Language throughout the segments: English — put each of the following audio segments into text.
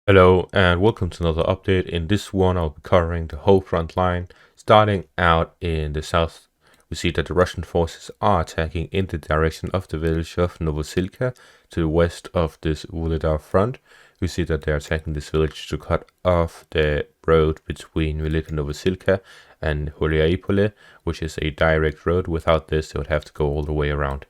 Hello and welcome to another update. In this one, I'll be covering the whole front line. Starting out in the south, we see that the Russian forces are attacking in the direction of the village of Novosilka to the west of this Vuhledar front. We see that they're attacking this village to cut off the road between Velika Novosilka and Holiaipole, which is a direct road. Without this, they would have to go all the way around.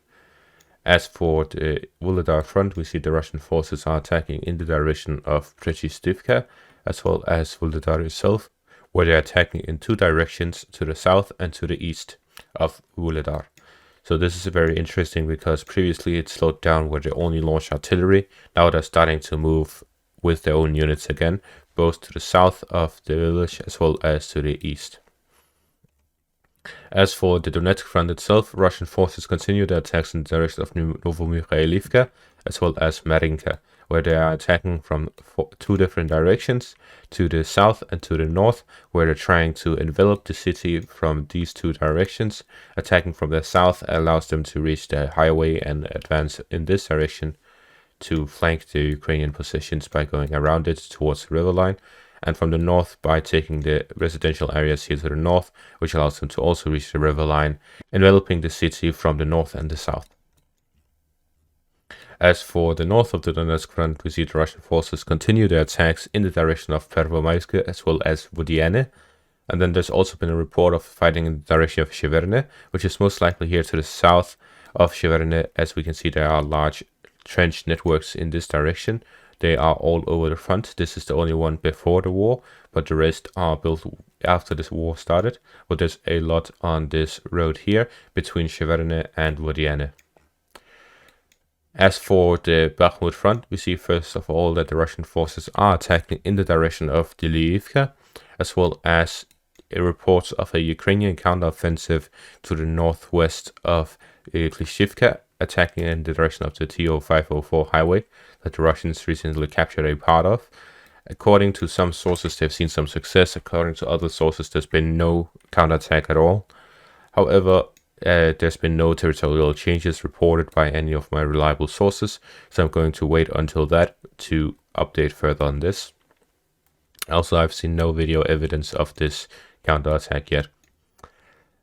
As for the Vuhledar front, we see the Russian forces are attacking in the direction of Prechestivka, as well as Vuhledar itself, where they're attacking in two directions, to the south and to the east of Vuhledar. So this is very interesting because previously it slowed down where they only launched artillery. Now they're starting to move with their own units again, both to the south of the village as well as to the east. As for the Donetsk front itself, Russian forces continue their attacks in the direction of Novomikhailivka as well as Marinka, where they are attacking from two different directions, to the south and to the north, where they're trying to envelop the city from these two directions. Attacking from the south allows them to reach the highway and advance in this direction to flank the Ukrainian positions by going around it towards the river line, and from the north by taking the residential areas here to the north, which allows them to also reach the river line, enveloping the city from the north and the south. As for the north of the Donetsk front, we see the Russian forces continue their attacks in the direction of Pervomaiske as well as Vodiane. And then there's also been a report of fighting in the direction of Sheverne, which is most likely here to the south of Sheverne. As we can see, there are large trench networks in this direction. They are all over the front. This is the only one before the war, but the rest are built after this war started. But there's a lot on this road here between Sheverne and Vodiane. As for the Bakhmut front, we see first of all that the Russian forces are attacking in the direction of Diliivka, as well as reports of a Ukrainian counteroffensive to the northwest of Klishivka, attacking in the direction of the TO504 highway that the Russians recently captured a part of. According to some sources, they've seen some success. According to other sources, there's been no counterattack at all. However, there's been no territorial changes reported by any of my reliable sources, so I'm going to wait until that to update further on this. Also, I've seen no video evidence of this counterattack yet.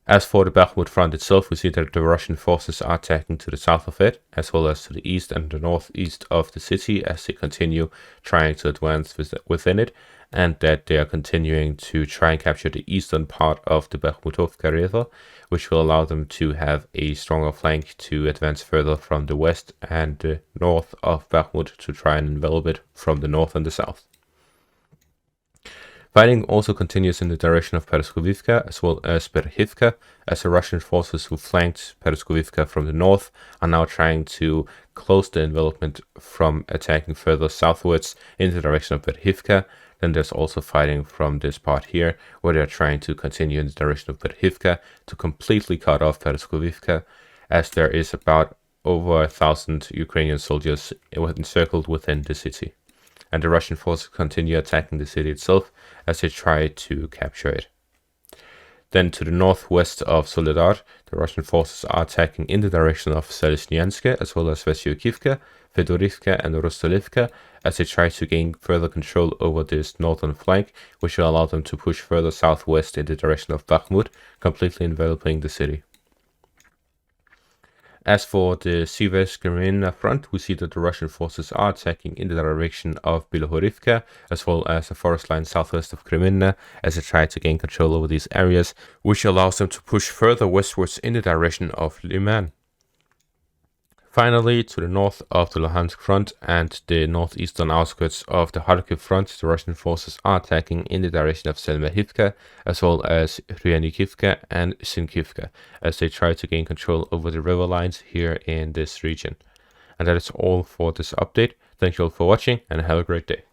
As for the Bakhmut front itself, we see that the Russian forces are attacking to the south of it, as well as to the east and the northeast of the city as they continue trying to advance within it, and that they are continuing to try and capture the eastern part of the Bakhmutovka River, which will allow them to have a stronger flank to advance further from the west and the north of Bakhmut to try and envelop it from the north and the south. Fighting also continues in the direction of Pereskovivka as well as Berhivka, as the Russian forces who flanked Pereskovivka from the north are now trying to close the envelopment from attacking further southwards in the direction of Berhivka. Then there's also fighting from this part here, where they're trying to continue in the direction of Berhivka to completely cut off Pereskovivka, as there is about over 1,000 Ukrainian soldiers encircled within the city. And the Russian forces continue attacking the city itself as they try to capture it. Then to the northwest of Soledar, the Russian forces are attacking in the direction of Selesnyansk as well as Vesyokivka, Fedorivka and Rostolivka as they try to gain further control over this northern flank, which will allow them to push further southwest in the direction of Bakhmut, completely enveloping the city. As for the Sivers Kreminna front, we see that the Russian forces are attacking in the direction of Bilohorivka, as well as the forest line southwest of Kreminna, as they try to gain control over these areas, which allows them to push further westwards in the direction of Liman. Finally, to the north of the Luhansk front and the northeastern outskirts of the Kharkiv front, the Russian forces are attacking in the direction of Selmerhivka, as well as Ryanikivka and Sinkivka, as they try to gain control over the river lines here in this region. And that is all for this update. Thank you all for watching, and have a great day.